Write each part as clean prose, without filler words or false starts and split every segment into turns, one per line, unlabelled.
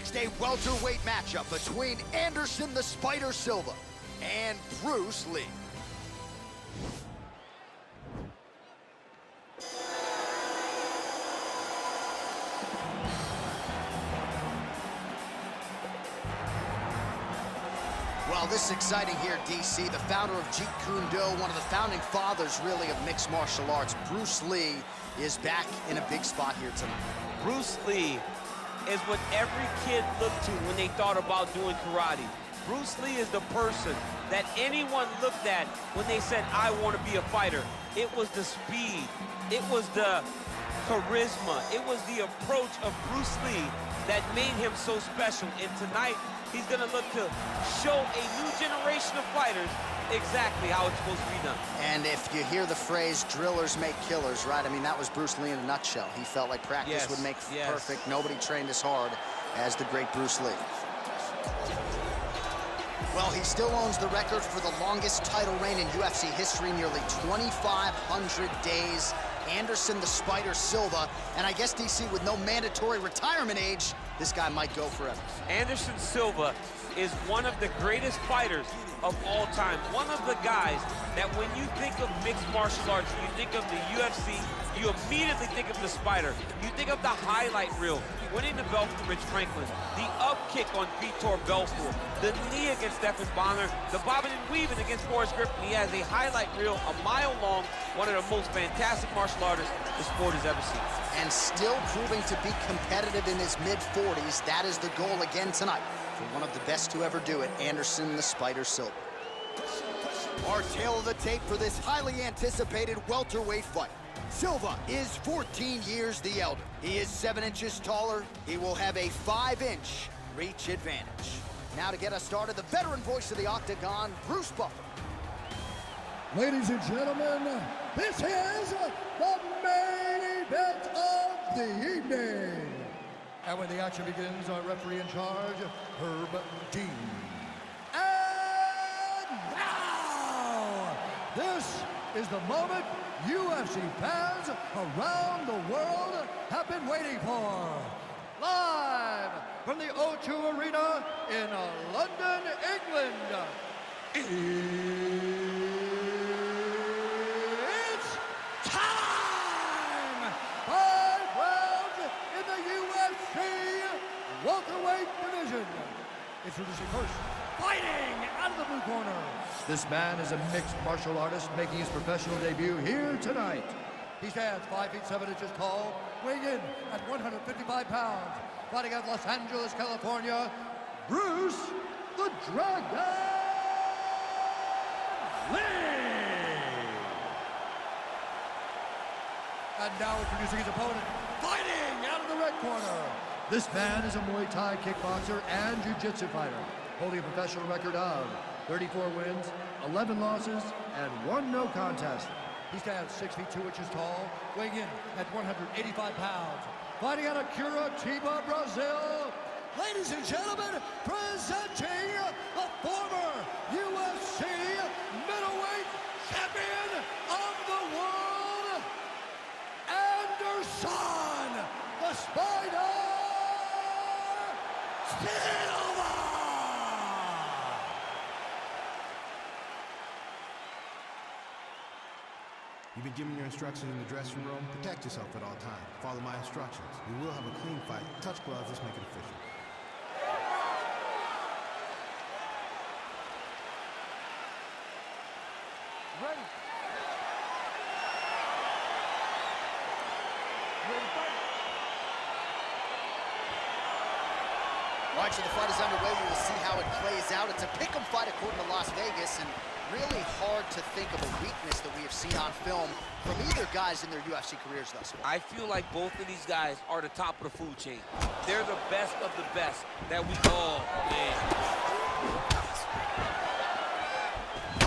next, a welterweight matchup between Anderson the Spider Silva and Bruce Lee. Well, this is exciting here, DC. The founder of Jeet Kune Do, one of the founding fathers, really, of mixed martial arts, Bruce Lee, is back in a big spot here tonight.
Bruce Lee is what every kid looked to when they thought about doing karate. Bruce Lee is the person that anyone looked at when they said, I want to be a fighter. It was the speed, it was the charisma, it was the approach of Bruce Lee that made him so special. And tonight, he's gonna look to show a new generation of fighters exactly how it's supposed to be done.
And if you hear the phrase, drillers make killers, right? I mean, that was Bruce Lee in a nutshell. He felt like practice would make perfect. Nobody trained as hard as the great Bruce Lee. Well, he still owns the record for the longest title reign in UFC history, nearly 2,500 days. Anderson the Spider Silva, and I guess, DC, with no mandatory retirement age, this guy might go forever.
Anderson Silva is one of the greatest fighters of all time. One of the guys that when you think of mixed martial arts, you think of the UFC, you immediately think of the Spider. You think of the highlight reel, winning the belt from Rich Franklin, the up kick on Vitor Belfort, the knee against Stephan Bonner, the bobbing and weaving against Forrest Griffin. He has a highlight reel a mile long, one of the most fantastic martial artists the sport has ever seen.
And still proving to be competitive in his mid-40s. That is the goal again tonight for one of the best to ever do it, Anderson the Spider Silva. Our tail of the tape for this highly anticipated welterweight fight. Silva is 14 years the elder. He is 7 inches taller. He will have a 5-inch reach advantage. Now to get us started, the veteran voice of the Octagon, Bruce Buffer.
Ladies and gentlemen, this is the main event of the evening. And when the action begins, our referee in charge, Herb Dean. And now, this is the moment UFC fans around the world have been waiting for. Live from the O2 Arena in London, England. It's time! 5 rounds in the UFC welterweight division. Introducing first, fighting out of the blue corner. This man is a mixed martial artist making his professional debut here tonight. He stands 5 feet 7 inches tall, weighing in at 155 pounds. Fighting out of Los Angeles, California, Bruce the Dragon Lee. And now introducing his opponent, fighting out of the red corner. This man is a Muay Thai kickboxer and jiu-jitsu fighter, holding a professional record of 34 wins, 11 losses, and 1 no contest. He stands 6 feet 2 inches tall, weighing in at 185 pounds. Fighting out of Curitiba, Brazil, ladies and gentlemen, presenting the former UFC middleweight champion of the world, Anderson the Spider Silva!
You've been given your instructions in the dressing room. Protect yourself at all times. Follow my instructions. We will have a clean fight. Touch gloves. Let's make it official.
Ready. Ready to fight.
All right, so the fight is underway. We will see how it plays out. It's a pick'em fight according to Las Vegas, and really hard to think of a weakness that we have seen on film from either guys in their UFC careers thus far.
I feel like both of these guys are the top of the food chain. They're the best of the best that we all, man.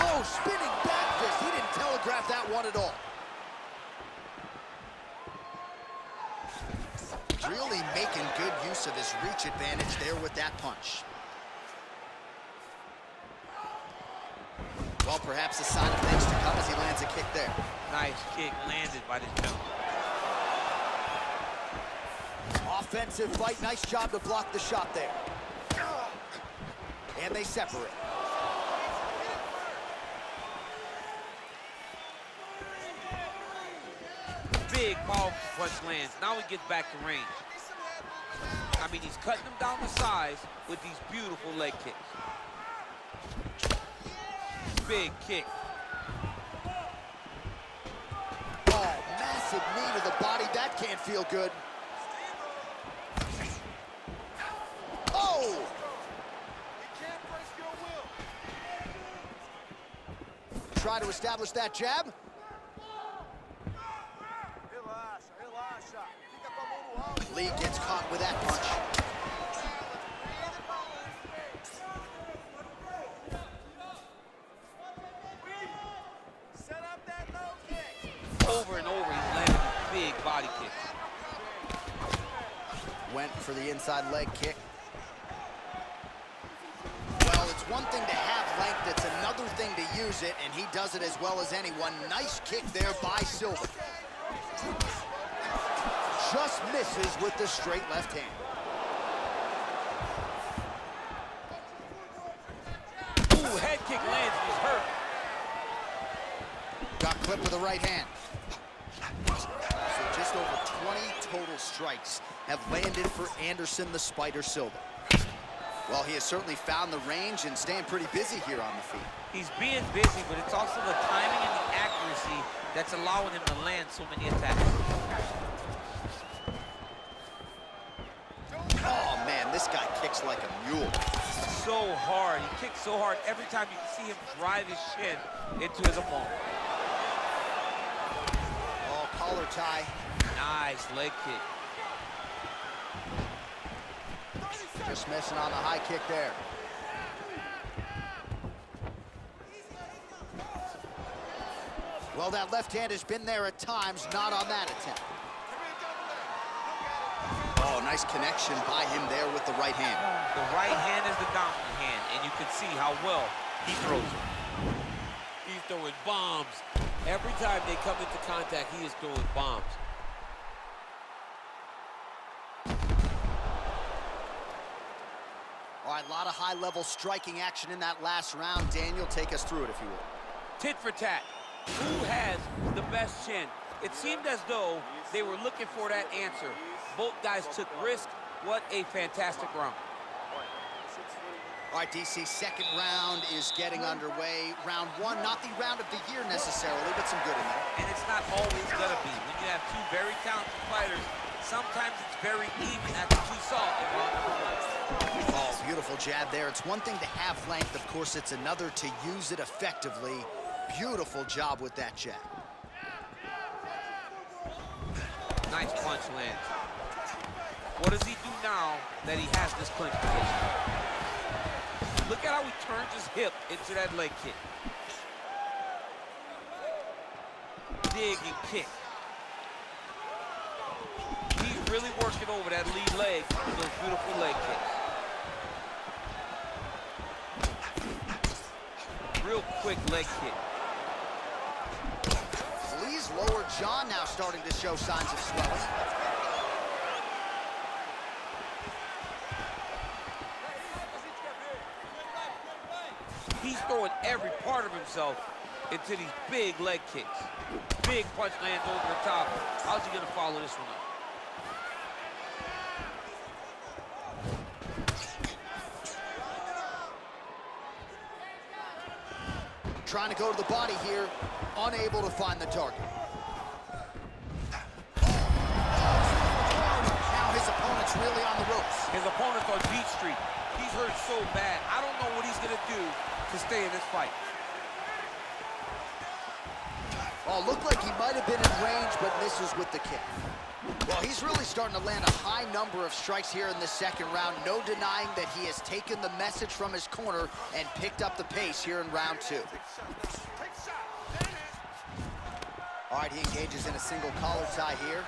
Oh, spinning back fist. He didn't telegraph that one at all. Really making good use of his reach advantage there with that punch. Well, perhaps a sign of things to come as he lands a kick there.
Nice kick landed by this gentleman.
Off defensive fight. Nice job to block the shot there. And they separate.
Big, powerful punch lands. Now he gets back to range. I mean, he's cutting them down the sides with these beautiful leg kicks. Big kick.
Oh, massive knee to the body. That can't feel good. Oh! Try to establish that jab. Lee gets caught with that punch.
Over and over, he's landing big body kicks.
Went for the inside leg kick. Well, it's one thing to have length, it's another thing to use it, and he does it as well as anyone. Nice kick there by Silva. Just misses with the straight left hand.
Ooh, head kick lands, he's hurt.
Got clipped with the right hand. So just over 20 total strikes have landed for Anderson the Spider Silva. Well, he has certainly found the range and staying pretty busy here on the feet.
He's being busy, but it's also the timing and the accuracy that's allowing him to land so many attacks.
Oh, man, this guy kicks like a mule.
So hard. He kicks so hard every time you can see him drive his shin into his opponent.
Oh, collar tie.
Nice leg kick.
Just missing on the high kick there. Well, that left hand has been there at times, not on that attempt. Oh, nice connection by him there with the right hand.
The right hand is the dominant hand, and you can see how well he throws it. He's throwing bombs. Every time they come into contact, he is throwing bombs.
All right, a lot of high-level striking action in that last round. Daniel, take us through it, if you will.
Tit for tat. Who has the best chin? It seemed as though they were looking for that answer. Both guys took risk. What a fantastic round.
All right, DC, second round is getting underway. Round one, not the round of the year necessarily, but some good in there.
And it's not always going to be. When you have two very talented fighters, sometimes it's very even. That's what we saw in round number one.
Oh, beautiful jab there. It's one thing to have length. Of course, it's another to use it effectively. Beautiful job with that jab.
Nice punch lands. What does he do now that he has this clinch position? Look at how he turns his hip into that leg kick. Dig and kick. He's really working over that lead leg with those beautiful leg kicks. Real quick leg kick.
Lee's lower jaw now starting to show signs of swelling.
He's throwing every part of himself into these big leg kicks. Big punch lands over the top. How's he gonna follow this one up?
Trying to go to the body here, unable to find the target. Now his opponent's really on the ropes.
His opponent's on beat street. He's hurt so bad. I don't know what he's gonna do to stay in this fight.
Oh, looked like he might have been in range, but misses with the kick. Well, he's really starting to land a high number of strikes here in the second round. No denying that he has taken the message from his corner and picked up the pace here in round two. All right, he engages in a single collar tie here.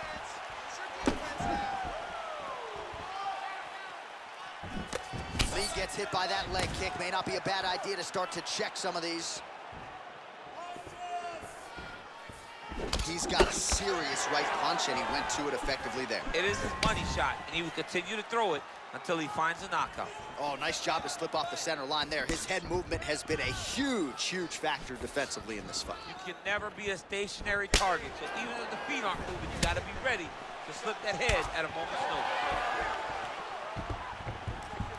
Lee gets hit by that leg kick. May not be a bad idea to start to check some of these. He's got a serious right punch, and he went to it effectively there.
It is his money shot, and he will continue to throw it until he finds a knockout.
Oh, nice job to slip off the center line there. His head movement has been a huge, huge factor defensively in this fight.
You can never be a stationary target, so even if the feet aren't moving, you got to be ready to slip that head at a moment's notice.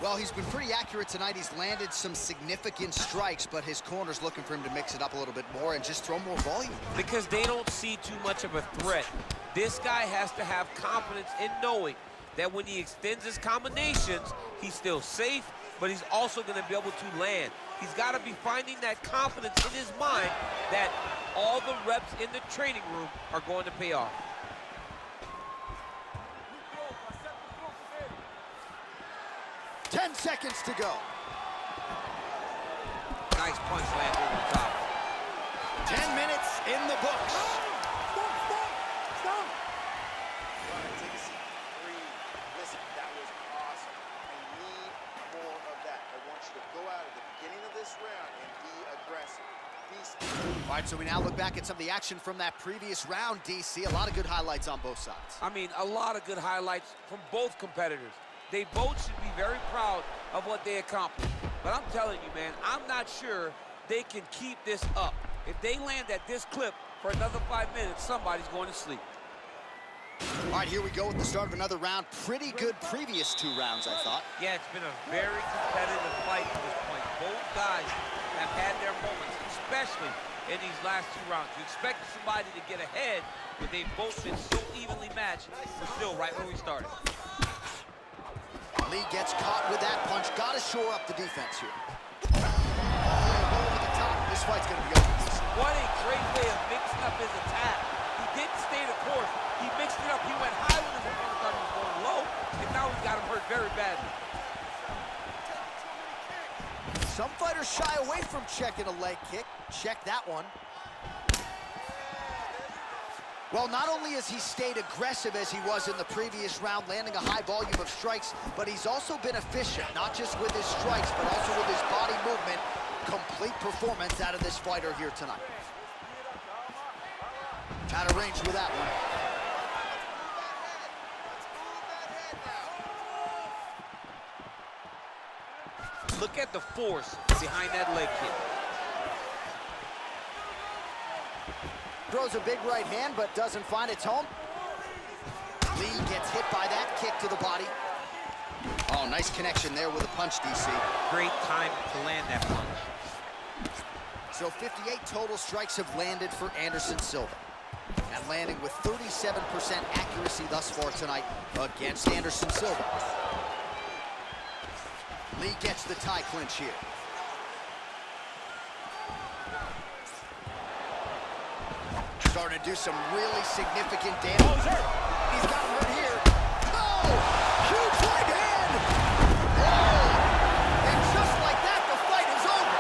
Well, he's been pretty accurate tonight. He's landed some significant strikes, but his corner's looking for him to mix it up a little bit more and just throw more volume.
Because they don't see too much of a threat. This guy has to have confidence in knowing that when he extends his combinations, he's still safe, but he's also going to be able to land. He's got to be finding that confidence in his mind that all the reps in the training room are going to pay off.
Ten seconds to go.
Nice punch land over the top.
10 minutes in the books.
Stop. Take a seat. Breathe. Listen, that was awesome. I need more of that. I want you to go out at the beginning of this round and be aggressive.
All right, so we now look back at some of the action from that previous round, DC. A lot of good highlights on both sides.
I mean, a lot of good highlights from both competitors. They both should be very proud of what they accomplished. But I'm telling you, man, I'm not sure they can keep this up. If they land at this clip for another 5 minutes, somebody's going to sleep.
All right, here we go with the start of another round. Pretty good previous 2 rounds, I thought.
Yeah, it's been a very competitive fight to this point. Both guys have had their moments, especially in these last 2 rounds. You expect somebody to get ahead, but they've both been so evenly matched. We're still right where we started.
Lee gets caught with that punch. Got to shore up the defense here. Over the top. This fight's going to be over.
What a great way of mixing up his attack. He didn't stay the course. He mixed it up. He went high when his opponent thought he was going low, and now he's got him hurt very badly.
Some fighters shy away from checking a leg kick. Check that one. Well, not only has he stayed aggressive as he was in the previous round, landing a high volume of strikes, but he's also been efficient, not just with his strikes, but also with his body movement. Complete performance out of this fighter here tonight. Out of range with that one.
Look at the force behind that leg kick.
Throws a big right hand, but doesn't find its home. Lee gets hit by that kick to the body. Oh, nice connection there with a punch, DC.
Great time to land that punch.
So 58 total strikes have landed for Anderson Silva. And landing with 37% accuracy thus far tonight against Anderson Silva. Lee gets the tie clinch here. Starting to do some really significant damage. Oh, he's hurt. He's got him hurt here. Oh, huge right hand. Oh, and just like that, the fight is over.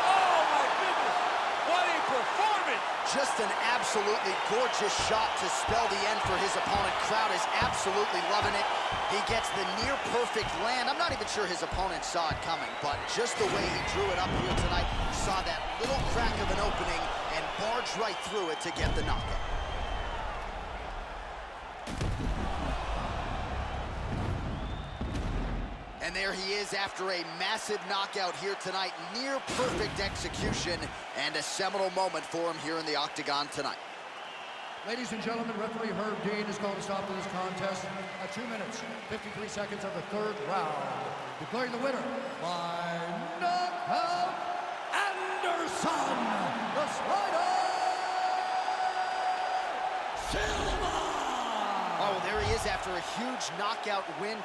Oh, my goodness. What a performance.
Just an absolutely gorgeous shot to spell the end for his opponent. Crowd is absolutely loving it. He gets the near-perfect land. I'm not even sure his opponent saw it coming, but just the way he drew it up here tonight, saw that little crack of an opening and barged right through it to get the knockout. And there he is after a massive knockout here tonight. Near perfect execution and a seminal moment for him here in the octagon tonight.
Ladies and gentlemen, referee Herb Dean has called a stop to this contest at 2 minutes, 53 seconds of the 3rd round. Declaring the winner by knockout, Anderson, the Spider Silva!
Oh, there he is after a huge knockout win.